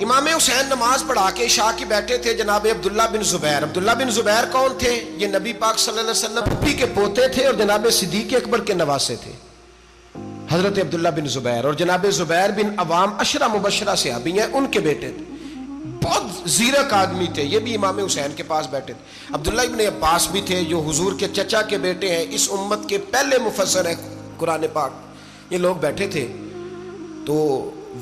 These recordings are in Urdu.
امام حسین نماز پڑھا کے عشاء کی بیٹھے تھے جناب عبداللہ بن زبیر. عبداللہ بن زبیر کون تھے؟ یہ نبی پاک صلی اللہ علیہ وسلم پھپھی کے پوتے تھے اور جناب صدیق اکبر کے نواسے تھے حضرت عبداللہ بن زبیر. اور جناب زبیر بن عوام عشرہ مبشرہ صحابی ہیں، ان کے بیٹے تھے. بہت زیرک آدمی تھے، یہ بھی امام حسین کے پاس بیٹھے تھے. عبداللہ ابن عباس بھی تھے جو حضور کے چچا کے بیٹے ہیں، اس امت کے پہلے مفسر ہیں قرآن پاک. یہ لوگ بیٹھے تھے تو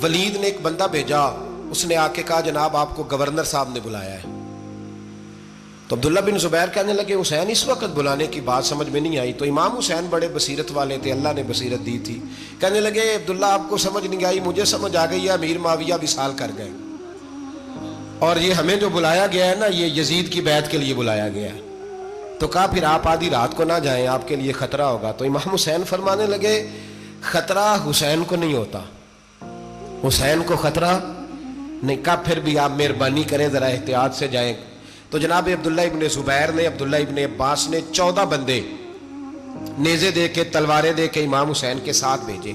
ولید نے ایک بندہ بھیجا، اس نے آ کے کہا جناب آپ کو گورنر صاحب نے بلایا ہے. تو عبداللہ بن زبیر کہنے لگے حسین اس وقت بلانے کی بات سمجھ میں نہیں آئی. تو امام حسین بڑے بصیرت والے تھے، اللہ نے بصیرت دی تھی. کہنے لگے عبداللہ آپ کو سمجھ نہیں آئی، مجھے سمجھ آ گئی ہے، امیر معاویہ وصال کر گئے اور یہ ہمیں جو بلایا گیا ہے نا یہ یزید کی بیعت کے لیے بلایا گیا ہے. تو کہا پھر آپ آدھی رات کو نہ جائیں، آپ کے لیے خطرہ ہوگا. تو امام حسین فرمانے لگے خطرہ حسین کو نہیں ہوتا، حسین کو خطرہ نہیں. کہا پھر بھی آپ مہربانی کریں ذرا احتیاط سے جائیں. تو جناب عبداللہ ابن زبیر نے، عبداللہ ابن عباس نے 14 بندے نیزے دے کے تلواریں دے کے امام حسین کے ساتھ بھیجے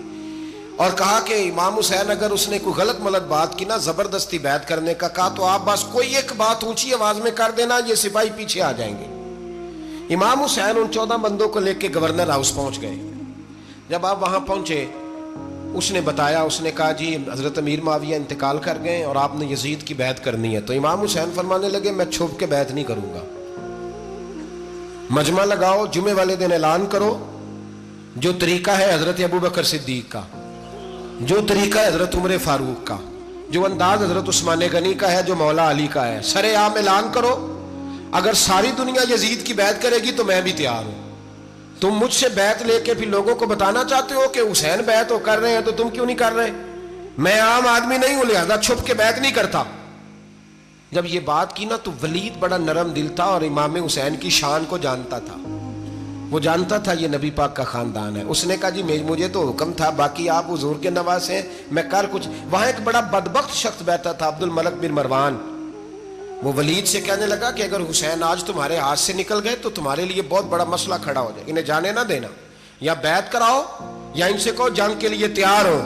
اور کہا کہ امام حسین اگر اس نے کوئی غلط ملت بات کی نا، زبردستی بیعت کرنے کا کہا، تو آپ بس کوئی ایک بات اونچی آواز میں کر دینا، یہ سپاہی پیچھے آ جائیں گے. امام حسین ان 14 بندوں کو لے کے گورنر ہاؤس پہنچ گئے. جب آپ وہاں پہنچے اس نے بتایا، اس نے کہا جی حضرت امیر معاویہ انتقال کر گئے اور آپ نے یزید کی بیعت کرنی ہے. تو امام حسین فرمانے لگے میں چھپ کے بیعت نہیں کروں گا، مجمع لگاؤ، جمعے والے دن اعلان کرو. جو طریقہ ہے حضرت ابوبکر صدیق کا، جو طریقہ ہے حضرت عمر فاروق کا، جو انداز حضرت عثمان غنی کا ہے، جو مولا علی کا ہے، سر عام اعلان کرو. اگر ساری دنیا یزید کی بیعت کرے گی تو میں بھی تیار ہوں. تم مجھ سے بیعت لے کے پھر لوگوں کو بتانا چاہتے ہو کہ حسین بیعت ہو کر رہے ہیں تو تم کیوں نہیں کر رہے؟ میں عام آدمی نہیں ہوں، لہذا چھپ کے بیعت نہیں کرتا. جب یہ بات کی نا تو ولید بڑا نرم دل تھا اور امام حسین کی شان کو جانتا تھا. وہ جانتا تھا یہ نبی پاک کا خاندان ہے. اس نے کہا جی مجھے تو حکم تھا، باقی آپ حضور کے نواز ہیں، میں کر کچھ. وہاں ایک بڑا بدبخت شخص بیٹھا تھا عبد الملک بن مروان. وہ ولید سے کہنے لگا کہ اگر حسین آج تمہارے ہاتھ سے نکل گئے تو تمہارے لیے بہت بڑا مسئلہ کھڑا ہو جائے. انہیں جانے نہ دینا، یا بیعت کراؤ یا ان سے کہو جنگ کے لیے تیار ہو.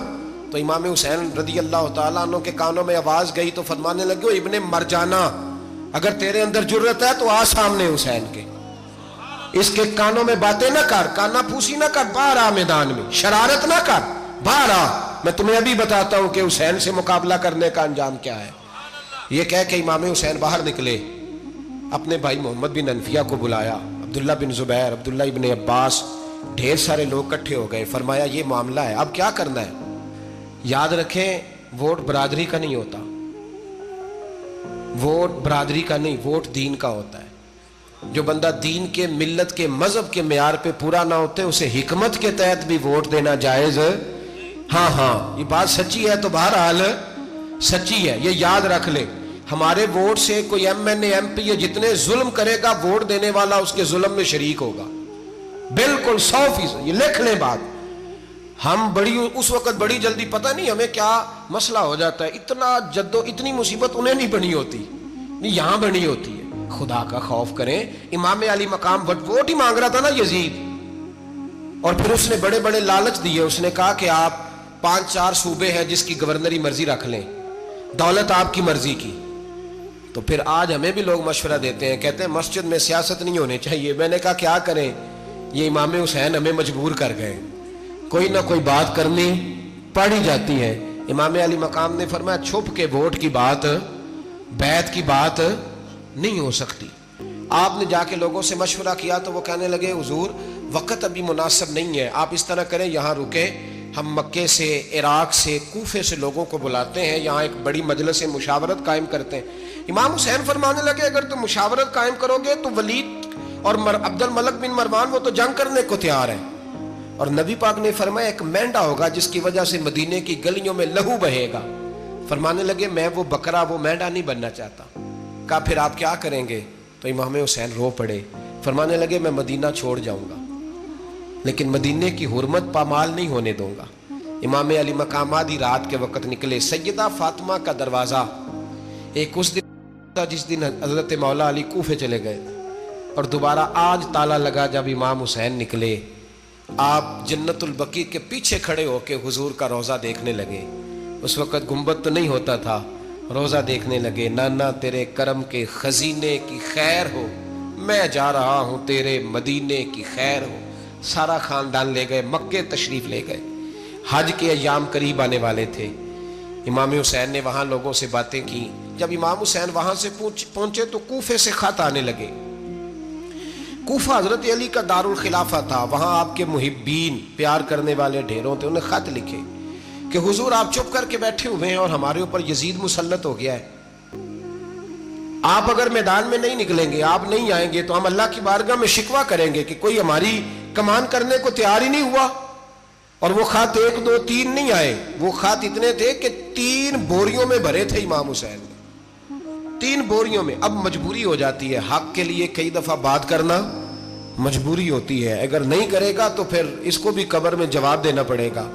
تو امام حسین رضی اللہ تعالیٰ عنہ کے کانوں میں آواز گئی تو فرمانے لگے ابن مرجانہ، اگر تیرے اندر جرت ہے تو آ سامنے حسین کے، اس کے کانوں میں باتیں نہ کر، کانا پھوسی نہ کر، باہر آ میدان میں، شرارت نہ کر، باہر آ، میں تمہیں ابھی بتاتا ہوں کہ حسین سے مقابلہ کرنے کا انجام کیا ہے. یہ کہہ کہ امام حسین باہر نکلے، اپنے بھائی محمد بن انفیہ کو بلایا، عبداللہ بن زبیر، عبداللہ ابن عباس، ڈھیر سارے لوگ اکٹھے ہو گئے. فرمایا یہ معاملہ ہے، اب کیا کرنا ہے؟ یاد رکھیں ووٹ برادری کا نہیں ہوتا، ووٹ برادری کا نہیں، ووٹ دین کا ہوتا ہے. جو بندہ دین کے، ملت کے، مذہب کے معیار پہ پورا نہ ہوتے اسے حکمت کے تحت بھی ووٹ دینا جائز. ہاں یہ بات سچی ہے تو بہرحال سچی ہے، یہ یاد رکھ لے. ہمارے ووٹ سے کوئی ایم این اے، ایم پی اے جتنے ظلم کرے گا، ووٹ دینے والا اس کے ظلم میں شریک ہوگا، بالکل 100%. یہ لکھ لیں بات. ہم اس وقت بڑی جلدی، پتہ نہیں ہمیں کیا مسئلہ ہو جاتا ہے، اتنا اتنی مصیبت انہیں نہیں بنی ہوتی، نہیں یہاں بنی ہوتی ہے. خدا کا خوف کریں. امام علی مقام ووٹ ہی مانگ رہا تھا نا یزید، اور پھر اس نے بڑے بڑے لالچ دیے. اس نے کہا کہ آپ 5-4 صوبے ہیں جس کی گورنری مرضی رکھ لیں، دولت آپ کی مرضی کی. تو پھر آج ہمیں بھی لوگ مشورہ دیتے ہیں، کہتے ہیں مسجد میں سیاست نہیں ہونی چاہیے. میں نے کہا کیا کریں، یہ امام حسین ہمیں مجبور کر گئے، کوئی نہ کوئی بات کرنی پڑ ہی جاتی ہے. امام علی مقام نے فرمایا چھپ کے ووٹ کی بات، بیعت کی بات نہیں ہو سکتی. آپ نے جا کے لوگوں سے مشورہ کیا تو وہ کہنے لگے حضور وقت ابھی مناسب نہیں ہے، آپ اس طرح کریں یہاں رکے، ہم مکے سے، عراق سے، کوفے سے لوگوں کو بلاتے ہیں، یہاں ایک بڑی مجلس مشاورت قائم کرتے ہیں. امام حسین فرمانے لگے اگر تم مشاورت قائم کرو گے تو ولید اور عبد الملک بن مروان وہ تو جنگ کرنے کو تیار ہیں، اور نبی پاک نے فرمایا ایک مینڈا ہوگا جس کی وجہ سے مدینے کی گلیوں میں لہو بہے گا. فرمانے لگے میں وہ بکرا، وہ مینڈا نہیں بننا چاہتا. کہا پھر آپ کیا کریں گے؟ تو امام حسین رو پڑے، فرمانے لگے میں مدینہ چھوڑ جاؤں گا لیکن مدینے کی حرمت پامال نہیں ہونے دوں گا. امام علی مقام آدھی رات کے وقت نکلے. سیدہ فاطمہ کا دروازہ ایک اس دن تھا جس دن حضرت مولا علی کوفے چلے گئے، اور دوبارہ آج تالا لگا جب امام حسین نکلے. آپ جنت البقیع کے پیچھے کھڑے ہو کے حضور کا روضہ دیکھنے لگے. اس وقت گنبد تو نہیں ہوتا تھا، روزہ دیکھنے لگے. نانا تیرے کرم کے خزینے کی خیر ہو, میں جا رہا ہوں تیرے مدینے کی خیر ہو. سارا خاندان لے گئے, مکے تشریف لے گئے. حج کے ایام قریب آنے والے تھے. امام حسین نے وہاں لوگوں سے باتیں کی. جب امام حسین وہاں سے پہنچے تو کوفے سے خط آنے لگے. کوفہ حضرت علی کا دارالخلافہ تھا, وہاں آپ کے محبین پیار کرنے والے ڈھیروں تھے. انہیں خط لکھے کہ حضور آپ چپ کر کے بیٹھے ہوئے ہیں اور ہمارے اوپر یزید مسلط ہو گیا ہے. آپ اگر میدان میں نہیں نکلیں گے, آپ نہیں آئیں گے تو ہم اللہ کی بارگاہ میں شکوہ کریں گے کہ کوئی ہماری کمان کرنے کو تیار ہی نہیں ہوا. اور وہ خط 1 2 3 نہیں آئے, وہ خط اتنے تھے کہ 3 بوریوں میں بھرے تھے امام حسین نے, 3 بوریوں میں. اب مجبوری ہو جاتی ہے, حق کے لیے کئی دفعہ بات کرنا مجبوری ہوتی ہے. اگر نہیں کرے گا تو پھر اس کو بھی قبر میں جواب دینا پڑے گا.